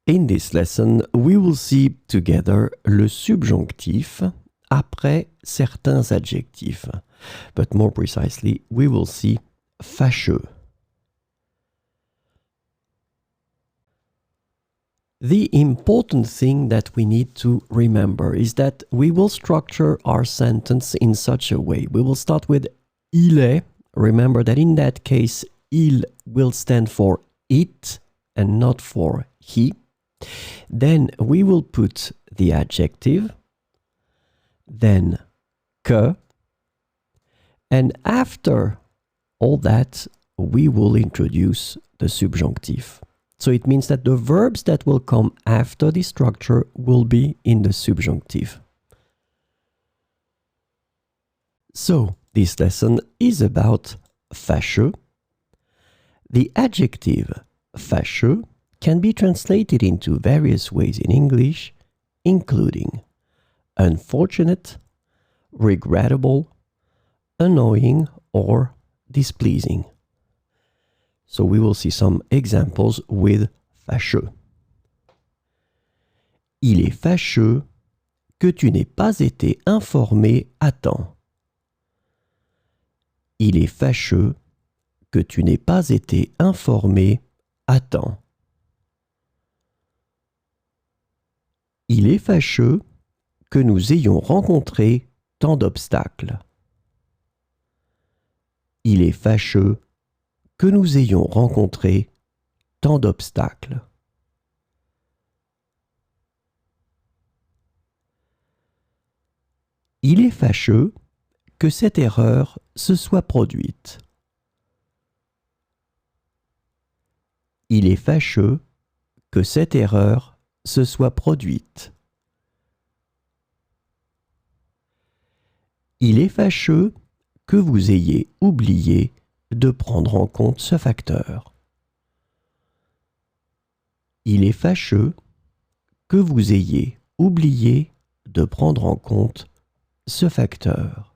In this lesson, we will see together le subjonctif après certains adjectifs. But more precisely, we will see fâcheux. The important thing that we need to remember is that we will structure our sentence in such a way. We will start with il est. Remember that in that case, il will stand for it and not for he. Then we will put the adjective, then que, and after all that, we will introduce the subjunctive. So it means that the verbs that will come after this structure will be in the subjunctive. So this lesson is about fâcheux. The adjective fâcheux can be translated into various ways in English, including unfortunate, regrettable, annoying, or displeasing. So we will see some examples with fâcheux. Il est fâcheux que tu n'aies pas été informé à temps. Il est fâcheux que tu n'aies pas été informé à temps. Il est fâcheux que nous ayons rencontré tant d'obstacles. Il est fâcheux que nous ayons rencontré tant d'obstacles. Il est fâcheux que cette erreur se soit produite. Il est fâcheux que cette erreur se soit produite. Il est fâcheux que vous ayez oublié de prendre en compte ce facteur. Il est fâcheux que vous ayez oublié de prendre en compte ce facteur.